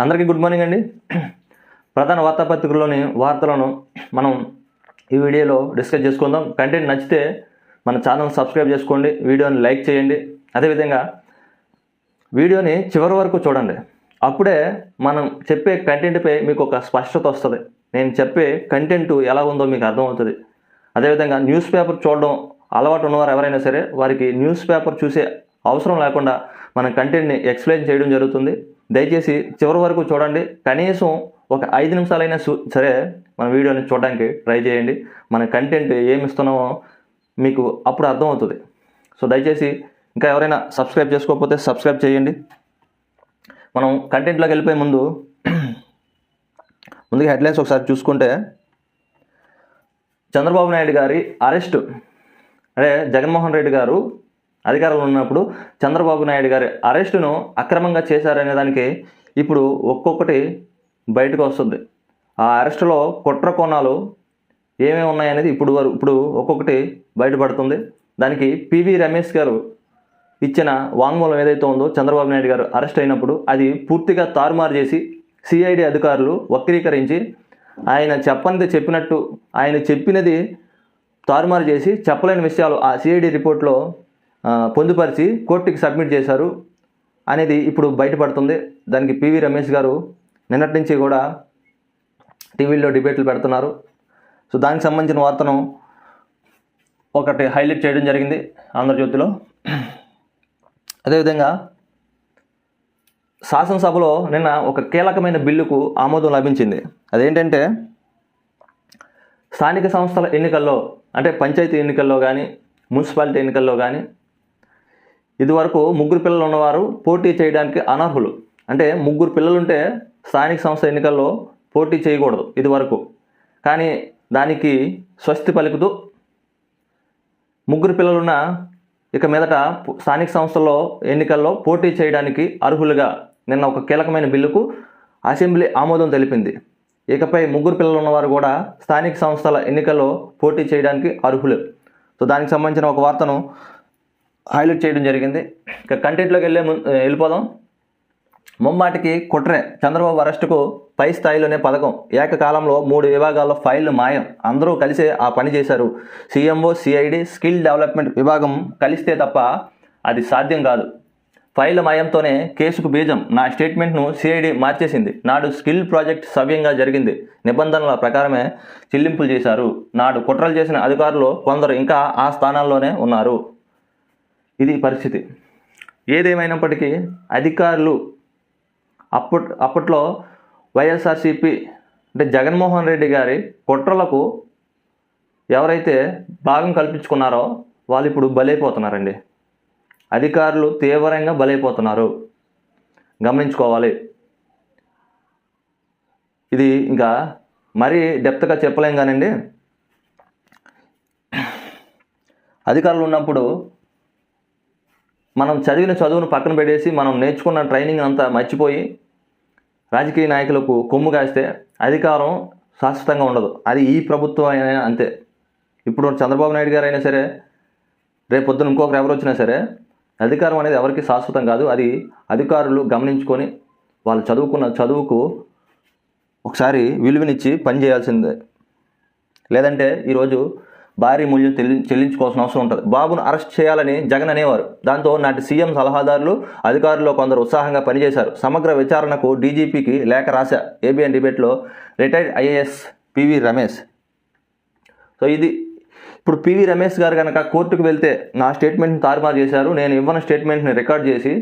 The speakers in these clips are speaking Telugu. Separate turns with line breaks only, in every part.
అందరికీ గుడ్ మార్నింగ్ అండి. ప్రధాన వార్తాపత్రికల్లోని వార్తలను మనం ఈ వీడియోలో డిస్కస్ చేసుకుందాం. కంటెంట్ నచ్చితే మన ఛానల్ సబ్స్క్రైబ్ చేసుకోండి, వీడియోని లైక్ చేయండి. అదేవిధంగా వీడియోని చివరి వరకు చూడండి. అప్పుడే మనం చెప్పే కంటెంట్పై మీకు ఒక స్పష్టత వస్తుంది. నేను చెప్పే కంటెంట్ ఎలా ఉందో మీకు అర్థమవుతుంది. అదేవిధంగా న్యూస్ పేపర్ చూడడం అలవాటు ఉన్నవారు ఎవరైనా సరే వారికి న్యూస్ పేపర్ చూసే అవసరం లేకుండా మన కంటెంట్ని ఎక్స్ప్లెయిన్ చేయడం జరుగుతుంది. దయచేసి చివరి వరకు చూడండి. కనీసం ఒక 5 నిమిషాలైనా సరే మన వీడియోని చూడడానికి ట్రై చేయండి. మన కంటెంట్ ఏమి ఇస్తున్నామో మీకు అప్పుడు అర్థమవుతుంది. సో దయచేసి ఇంకా ఎవరైనా సబ్స్క్రైబ్ చేసుకోకపోతే సబ్స్క్రైబ్ చేయండి. మనం కంటెంట్లోకి వెళ్ళిపోయే ముందుగా హెడ్లైన్స్ ఒకసారి చూసుకుంటే, చంద్రబాబు నాయుడు గారి అరెస్టు, అంటే జగన్మోహన్ రెడ్డి గారు అధికారంలో ఉన్నప్పుడు చంద్రబాబు నాయుడు గారి అరెస్టును అక్రమంగా చేశారనే దానికి ఇప్పుడు ఒక్కొక్కటి బయటకు వస్తుంది. ఆ అరెస్టులో కుట్ర కోణాలు ఏమేమి ఉన్నాయనేది ఇప్పుడు ఒక్కొక్కటి బయటపడుతుంది. దానికి పివి రమేష్ గారు ఇచ్చిన వాంగ్మూలం ఏదైతే ఉందో చంద్రబాబు నాయుడు గారు అరెస్ట్ అయినప్పుడు అది పూర్తిగా తారుమారు చేసి సిఐడి అధికారులు వక్రీకరించి ఆయన చెప్పనిది చెప్పినట్టు, ఆయన చెప్పినది తారుమారు చేసి చెప్పలేని విషయాలు ఆ సిఐడి రిపోర్ట్లో పొందుపరిచి కోర్టుకి సబ్మిట్ చేశారు అనేది ఇప్పుడు బయటపడుతుంది. దానికి పివి రమేష్ గారు నిన్నటి నుంచి కూడా టీవీలో డిబేట్లు పెడుతున్నారు. సో దానికి సంబంధించిన వార్తను ఒకటి హైలైట్ చేయడం జరిగింది ఆంధ్రజ్యోతిలో. అదేవిధంగా శాసనసభలో నిన్న ఒక కీలకమైన బిల్లుకు ఆమోదం లభించింది. అదేంటంటే, స్థానిక సంస్థల ఎన్నికల్లో, అంటే పంచాయతీ ఎన్నికల్లో కానీ మున్సిపాలిటీ ఎన్నికల్లో కానీ ఇదివరకు 3 పిల్లలు ఉన్నవారు పోటీ చేయడానికి అనర్హులు. అంటే 3 పిల్లలుంటే స్థానిక సంస్థ ఎన్నికల్లో పోటీ చేయకూడదు ఇదివరకు. కానీ దానికి స్వస్తి పలుకుతూ 3 పిల్లలున్న ఇక మీదట స్థానిక సంస్థల్లో ఎన్నికల్లో పోటీ చేయడానికి అర్హులుగా నిన్న ఒక కీలకమైన బిల్లుకు అసెంబ్లీ ఆమోదం తెలిపింది. ఇకపై 3 పిల్లలు ఉన్నవారు కూడా స్థానిక సంస్థల ఎన్నికల్లో పోటీ చేయడానికి అర్హులు. సో దానికి సంబంధించిన ఒక వార్తను హైలైట్ చేయడం జరిగింది. ఇక కంటెంట్లోకి వెళ్ళిపోదాం. ముమ్మాటికి కుట్రే, చంద్రబాబు అరెస్టుకు పై స్థాయిలోనే పథకం, ఏకకాలంలో 3 విభాగాల్లో ఫైళ్లు మాయం, అందరూ కలిసే ఆ పని చేశారు. సీఎంఓ, సిఐడి, స్కిల్ డెవలప్మెంట్ విభాగం కలిస్తే తప్ప అది సాధ్యం కాదు. ఫైళ్ల మాయంతోనే కేసుకు బీజం. నా స్టేట్మెంట్ను సిఐడి మార్చేసింది. నాడు స్కిల్ ప్రాజెక్ట్ సవ్యంగా జరిగింది, నిబంధనల ప్రకారమే చెల్లింపులు చేశారు. నాడు కుట్రలు చేసిన అధికారులు కొందరు ఇంకా ఆ స్థానాల్లోనే ఉన్నారు. ఇది పరిస్థితి. ఏదేమైనప్పటికీ అధికారులు అప్పట్లో వైఎస్ఆర్సీపీ అంటే జగన్మోహన్ రెడ్డి గారి కుట్రలకు ఎవరైతే భాగం కల్పించుకున్నారో వాళ్ళు ఇప్పుడు బలైపోతున్నారండి. అధికారులు తీవ్రంగా బలైపోతున్నారు, గమనించుకోవాలి. ఇది ఇంకా మరీ డెప్త్గా చెప్పలేం కానండి. అధికారులు ఉన్నప్పుడు మనం చదివిన చదువును పక్కన పెట్టేసి మనం నేర్చుకున్న ట్రైనింగ్ అంతా మర్చిపోయి రాజకీయ నాయకులకు కొమ్ము కాస్తే అధికారం శాశ్వతంగా ఉండదు. అది ఈ ప్రభుత్వం అయినా అంతే. ఇప్పుడు చంద్రబాబు నాయుడు గారు అయినా సరే, రేపు పొద్దున ఇంకొకరు ఎవరు వచ్చినా సరే, అధికారం అనేది ఎవరికి శాశ్వతం కాదు. అది అధికారులు గమనించుకొని వాళ్ళు చదువుకున్న చదువుకు ఒకసారి విలువనిచ్చి పని చేయాల్సిందే. లేదంటే ఈరోజు భారీ మూల్యం చెల్లించుకోవాల్సిన అవసరం ఉంటుంది. బాబును అరెస్ట్ చేయాలని జగన్ అనేవారు. దాంతో నాటి సీఎం సలహాదారులు, అధికారుల్లో కొందరు ఉత్సాహంగా పనిచేశారు. సమగ్ర విచారణకు డీజీపీకి లేఖ రాశా. ఏబిఎన్ డిబేట్లో retired IAS PV Ramesh. So ఇది ఇప్పుడు పివి రమేష్ గారు కనుక కోర్టుకు వెళ్తే నా స్టేట్మెంట్ని తారుమారు చేశారు, నేను ఇవ్వని స్టేట్మెంట్ని రికార్డ్ చేసి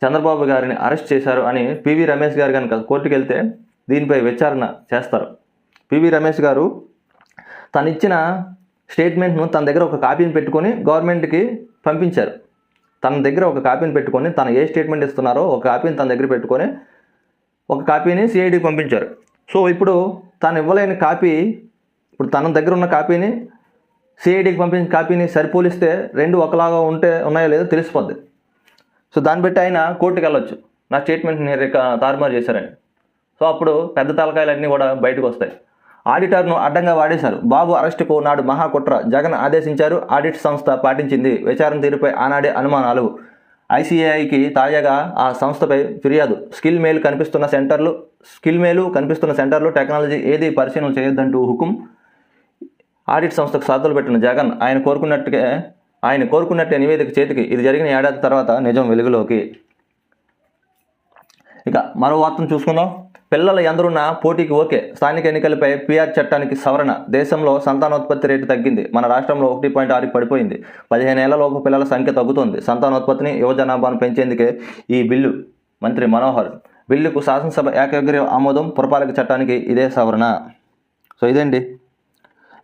చంద్రబాబు గారిని అరెస్ట్ చేశారు అని పివి రమేష్ గారు కనుక కోర్టుకు వెళ్తే దీనిపై విచారణ చేస్తారు. పివి రమేష్ గారు తను ఇచ్చిన స్టేట్మెంట్ను తన దగ్గర ఒక కాపీని పెట్టుకొని గవర్నమెంట్కి పంపించారు. తన దగ్గర ఒక కాపీని పెట్టుకొని తను ఏ స్టేట్మెంట్ ఇస్తున్నారో ఒక కాపీని తన దగ్గర పెట్టుకొని ఒక కాపీని సిఐడికి పంపించారు. సో ఇప్పుడు తను ఇవ్వలేని కాపీ, ఇప్పుడు తన దగ్గర ఉన్న కాపీని సిఐడికి పంపించిన కాపీని సరిపోలిస్తే రెండు ఒకలాగా ఉన్నాయో లేదో తెలిసిపోద్ది. సో దాన్ని బట్టి ఆయన కోర్టుకు వెళ్ళొచ్చు, నా స్టేట్మెంట్ని తారుమారు చేశారని. సో అప్పుడు పెద్ద తలకాయలన్నీ కూడా బయటకు వస్తాయి. ఆడిటర్ను అడ్డంగా వాడేశారు. బాబు అరెస్టుకు నాడు మహాకుట్ర, జగన్ ఆదేశించారు, ఆడిట్ సంస్థ పాటించింది. విచారణ తీరుపై ఆనాడే అనుమానాలు. ఐసీఏఐకి తాజాగా ఆ సంస్థపై ఫిర్యాదు. స్కిల్ మేలు కనిపిస్తున్న సెంటర్లు టెక్నాలజీ ఏది పరిశీలన చేయొద్దంటూ హుకుం. ఆడిట్ సంస్థకు షరతులు పెట్టిన జగన్ ఆయన కోరుకున్నట్టే నివేదిక చేతికి. ఇది జరిగిన ఏడాది తర్వాత నిజం వెలుగులోకి. ఇక మరో వార్తను చూసుకుందాం. పిల్లలు ఎందరున్నా పోటీకి ఓకే. స్థానిక ఎన్నికలపై పిఆర్ చట్టానికి సవరణ. దేశంలో సంతానోత్పత్తి రేటు తగ్గింది. మన రాష్ట్రంలో 1.6కి పడిపోయింది. 15 ఏళ్లలోపు పిల్లల సంఖ్య తగ్గుతోంది. సంతానోత్పత్తిని, యువ జనాభాను పెంచేందుకే ఈ బిల్లు. మంత్రి మనోహర్. బిల్లుకు శాసనసభ ఏకగ్రీవ ఆమోదం. పురపాలక చట్టానికి ఇదే సవరణ. సో ఇదేంటి,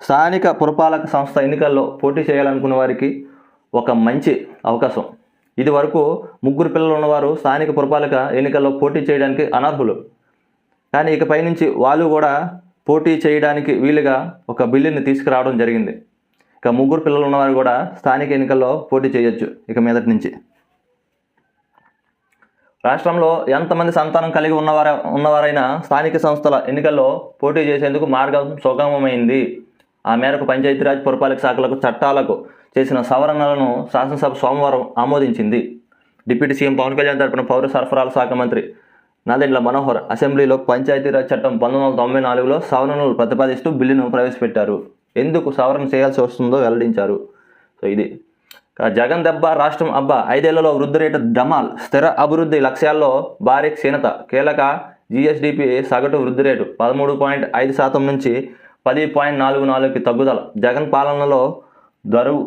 స్థానిక పురపాలక సంస్థ ఎన్నికల్లో పోటీ చేయాలనుకున్న వారికి ఒక మంచి అవకాశం. ఇది వరకు 3 పిల్లలు ఉన్నవారు స్థానిక పురపాలక ఎన్నికల్లో పోటీ చేయడానికి అనర్హులు. కానీ ఇకపై నుంచి వాళ్ళు కూడా పోటీ చేయడానికి వీలుగా ఒక బిల్లుని తీసుకురావడం జరిగింది. ఇక 3 పిల్లలు ఉన్నవారు కూడా స్థానిక ఎన్నికల్లో పోటీ చేయొచ్చు ఇక మీదటి నుంచి. రాష్ట్రంలో ఎంతమంది సంతానం కలిగి ఉన్నవారైనా స్థానిక సంస్థల ఎన్నికల్లో పోటీ చేసేందుకు మార్గం సుగమమైంది. ఆ మేరకు పంచాయతీరాజ్, పురపాలక శాఖలకు చట్టాలకు చేసిన సవరణలను శాసనసభ సోమవారం ఆమోదించింది. డిప్యూటీ సీఎం పవన్ కళ్యాణ్ తరపున పౌర సరఫరాల శాఖ మంత్రి నాదెండ్ల మనోహర్ అసెంబ్లీలో పంచాయతీరాజ్ చట్టం 1994లో సవరణలు ప్రతిపాదిస్తూ బిల్లును ప్రవేశపెట్టారు. ఎందుకు సవరణ చేయాల్సి వస్తుందో వెల్లడించారు. సో ఇది జగన్ దెబ్బ, రాష్ట్రం అబ్బా. 5 ఏళ్లలో వృద్ధి రేటు డమాల్. స్థిర అభివృద్ధి లక్ష్యాల్లో భారీ క్షీణత. కీలక జీఎస్డీపీ సగటు వృద్ధి రేటు 13.5% నుంచి 10.44కి తగ్గుదల. జగన్ పాలనలో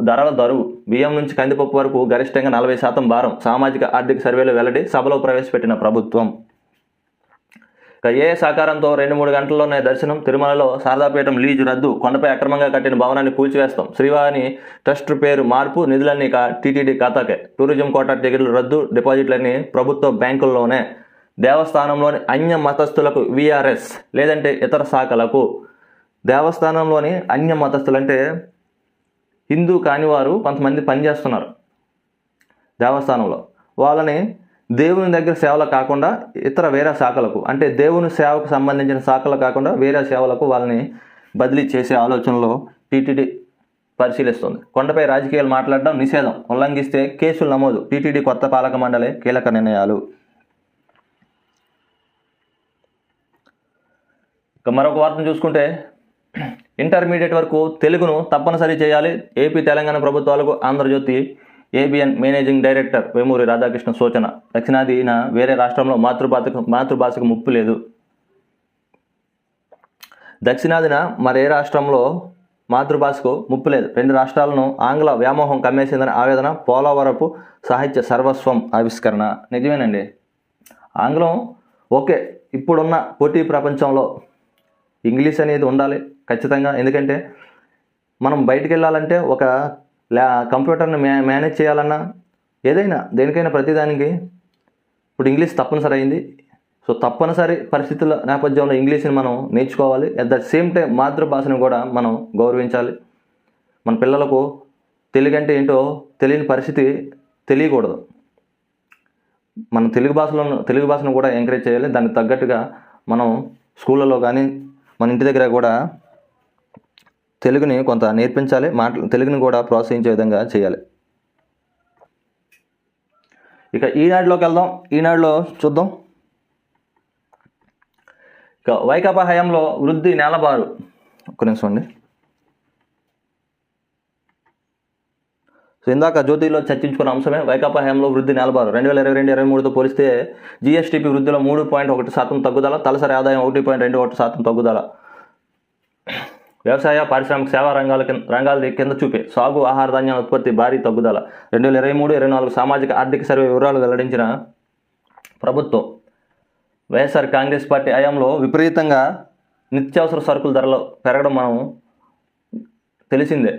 ధరల దరువు. బియ్యం నుంచి కందిపప్పు వరకు గరిష్టంగా 40% భారం. సామాజిక ఆర్థిక సర్వేలో వెల్లడి. సభలో ప్రవేశపెట్టిన ప్రభుత్వం. ఏ సాకారంతో 2-3 గంటల్లోనే దర్శనం. తిరుమలలో శారదాపీఠం లీజు రద్దు. కొండపై అక్రమంగా కట్టిన భవనాన్ని కూల్చివేస్తాం. శ్రీవాణి ట్రస్ట్ పేరు మార్పు. నిధులన్నీ టీటీడీ ఖాతాకే. టూరిజం కోటా టికెట్లు రద్దు. డిపాజిట్లన్నీ ప్రభుత్వ బ్యాంకుల్లోనే. దేవస్థానంలోని అన్య మతస్థులకు వీఆర్ఎస్ లేదంటే ఇతర శాఖలకు. దేవస్థానంలోని అన్య మతస్థులంటే హిందూ కాని వారు కొంతమంది పనిచేస్తున్నారు దేవస్థానంలో. వాళ్ళని దేవుని దగ్గర సేవలు కాకుండా ఇతర వేరే శాఖలకు, అంటే దేవుని సేవకు సంబంధించిన శాఖలు కాకుండా వేరే సేవలకు వాళ్ళని బదిలీ చేసే ఆలోచనలో టీటీడీ పరిశీలిస్తుంది. కొండపై రాజకీయాలు మాట్లాడడం నిషేధం. ఉల్లంఘిస్తే కేసులు నమోదు. టీటీడీ కొత్త పాలక మండలి కీలక నిర్ణయాలు. ఇక మరొక వార్తను చూసుకుంటే, ఇంటర్మీడియట్ వరకు తెలుగును తప్పనిసరి చేయాలి. ఏపీ, తెలంగాణ ప్రభుత్వాలకు Andhrajyothy ABN managing director Vemuri Radhakrishna సూచన. దక్షిణాదిన వేరే రాష్ట్రంలో మాతృభాషకు ముప్పు లేదు. దక్షిణాదిన మరే రాష్ట్రంలో మాతృభాషకు ముప్పు లేదు. 2 రాష్ట్రాలను ఆంగ్ల వ్యామోహం కమ్మేసిందని ఆవేదన. పోలవరపు సాహిత్య సర్వస్వం ఆవిష్కరణ. నిజమేనండి, ఆంగ్లం ఓకే. ఇప్పుడున్న పోటీ ప్రపంచంలో ఇంగ్లీష్ అనేది ఉండాలి ఖచ్చితంగా. ఎందుకంటే మనం బయటికి వెళ్ళాలంటే ఒక కంప్యూటర్ని మేనేజ్ చేయాలన్నా, ఏదైనా దేనికైనా ప్రతిదానికి ఇప్పుడు ఇంగ్లీష్ తప్పనిసరి అయింది. సో తప్పనిసరి పరిస్థితుల నేపథ్యంలో ఇంగ్లీష్ని మనం నేర్చుకోవాలి. అట్ ద సేమ్ టైం మాతృభాషను కూడా మనం గౌరవించాలి. మన పిల్లలకు తెలుగు అంటే ఏంటో తెలియని పరిస్థితి తెలియకూడదు. మన తెలుగు భాషను కూడా ఎంకరేజ్ చేయాలి. దానికి తగ్గట్టుగా మనం స్కూళ్ళలో కానీ మన ఇంటి దగ్గర కూడా తెలుగుని కొంత నేర్పించాలి. తెలుగుని కూడా ప్రోత్సహించే విధంగా చేయాలి. ఇక ఈనాడులోకి వెళ్దాం. ఈనాడులో చూద్దాం. ఇక వైకాపా హయాంలో వృద్ధి నేలబారు. ఒక్క నిమిషం అండి. సో ఇందాక జ్యోతిలో చర్చించుకున్న అంశమే వైకాపా హయాంలో వృద్ధి నేలబారు. 2022-23తో పోలిస్తే జీఎస్టీపీ వృద్ధిలో 3.1% తగ్గుదల. తలసరి ఆదాయం 1.21% తగ్గుదల. వ్యవసాయ, పారిశ్రామిక, సేవా రంగాల కింద చూపే సాగు, ఆహార ధాన్యాల ఉత్పత్తి భారీ తగ్గుదల. 2023-24 సామాజిక ఆర్థిక సర్వే వివరాలు వెల్లడించిన ప్రభుత్వం. వైఎస్ఆర్ కాంగ్రెస్ పార్టీ హయాంలో విపరీతంగా నిత్యావసర సరుకుల ధరలు పెరగడం మనం తెలిసిందే.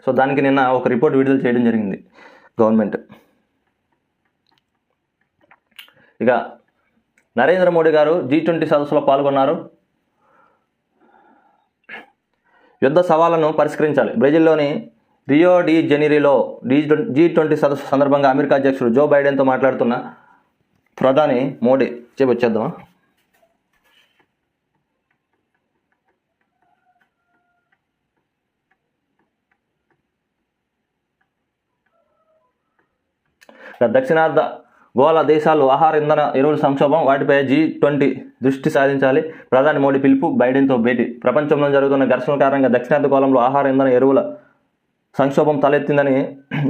సో దానికి నిన్న ఒక రిపోర్ట్ విడుదల చేయడం జరిగింది గవర్నమెంట్. ఇక నరేంద్ర మోడీ గారు G20 సదస్సులో పాల్గొన్నారు. యుద్ధ సవాళ్లను పరిష్కరించాలి. బ్రెజిల్లోని రియో డి జెనీరోలో G20 సదస్సు సందర్భంగా అమెరికా అధ్యక్షుడు జో బైడెన్తో మాట్లాడుతున్న ప్రధాని మోడీ. వచ్చేద్దామా. ఇక దక్షిణార్ధ గోళ దేశాలు ఆహార ఇంధన ఎరువుల సంక్షోభం, వాటిపై G20 దృష్టి సాధించాలి. ప్రధాని మోడీ పిలుపు, బైడెన్తో భేటీ. ప్రపంచంలో జరుగుతున్న ఘర్షణల కారణంగా దక్షిణార్ధ గోళంలో ఆహార ఇంధన ఎరువుల సంక్షోభం తలెత్తిందని,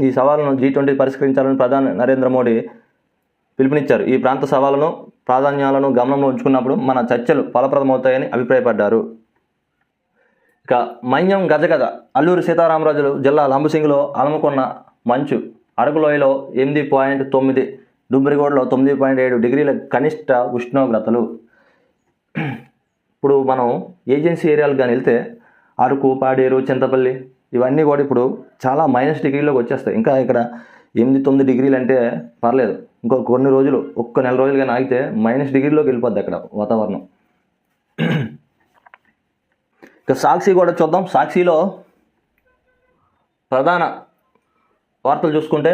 ఈ సవాలును G20 పరిష్కరించాలని ప్రధాని నరేంద్ర మోడీ పిలుపునిచ్చారు. ఈ ప్రాంత సవాళ్లను, ప్రాధాన్యాలను గమనంలో ఉంచుకున్నప్పుడు మన చర్చలు ఫలప్రదమవుతాయని అభిప్రాయపడ్డారు. ఇక మన్యం గజగజ, అల్లూరి సీతారామరాజు జిల్లా లంబసింగిలో అలముకున్న మంచు, అరకులోయలో 8.9, డుబ్రిగూడలో 9.7 డిగ్రీల కనిష్ట ఉష్ణోగ్రతలు. ఇప్పుడు మనం ఏజెన్సీ ఏరియాలకు కానీ వెళ్తే అరకు, పాడేరు, చింతపల్లి ఇవన్నీ కూడా ఇప్పుడు చాలా -డిగ్రీలోకి వచ్చేస్తాయి. ఇంకా ఇక్కడ 8-9 డిగ్రీలు అంటే పర్లేదు, ఇంకో కొన్ని రోజులు, ఒక్క నెల రోజులు కానీ ఆగితే -డిగ్రీలోకి వెళ్ళిపోద్ది అక్కడ వాతావరణం. ఇక సాక్షి కూడా చూద్దాం. సాక్షిలో ప్రధాన వార్తలు చూసుకుంటే,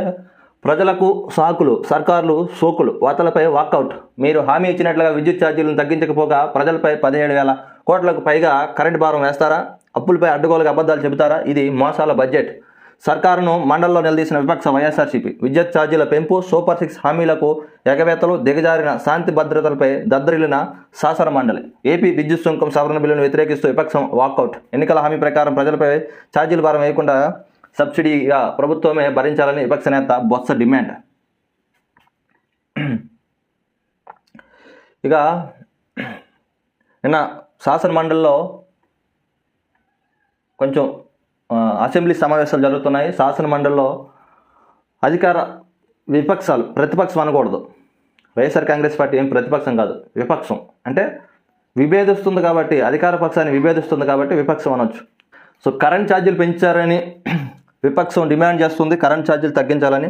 ప్రజలకు సాకులు, సర్కార్లు సోకులు, వార్తలపై వాకౌట్. మీరు హామీ ఇచ్చినట్లుగా విద్యుత్ ఛార్జీలను తగ్గించకపోగా ప్రజలపై 17,000 కోట్లకు పైగా కరెంటు భారం వేస్తారా? అప్పులపై అడ్డగోలుగా అబద్ధాలు చెబుతారా? ఇది మోసాల బడ్జెట్. సర్కారును మండల్లో నిలదీసిన విపక్ష వైఎస్ఆర్సీపీ. విద్యుత్ ఛార్జీల పెంపు, సూపర్ 6 హామీలకు ఎగవేతలు, దిగజారిన శాంతి భద్రతలపై దద్దరిల్లిన శాసన మండలి. ఏపీ విద్యుత్ సుంకం సవరణ బిల్లును వ్యతిరేకిస్తూ విపక్షం వాకౌట్. ఎన్నికల హామీ ప్రకారం ప్రజలపై ఛార్జీల భారం వేయకుండా సబ్సిడీగా ప్రభుత్వమే భరించాలని విపక్ష నేత బొత్స డిమాండ్. ఇక నిన్న శాసన మండలిలో కొంచెం అసెంబ్లీ సమావేశాలు జరుగుతున్నాయి. శాసన మండలిలో అధికార విపక్షాలు, ప్రతిపక్షం అనకూడదు, వైఎస్ఆర్ కాంగ్రెస్ పార్టీ ఏం ప్రతిపక్షం కాదు, విపక్షం అంటే విభేదిస్తుంది కాబట్టి, అధికార పక్షాన్ని విభేదిస్తుంది కాబట్టి విపక్షం అనొచ్చు. సో కరెంట్ ఛార్జీలు పెంచారని విపక్షం డిమాండ్ చేస్తుంది, కరెంట్ ఛార్జీలు తగ్గించాలని.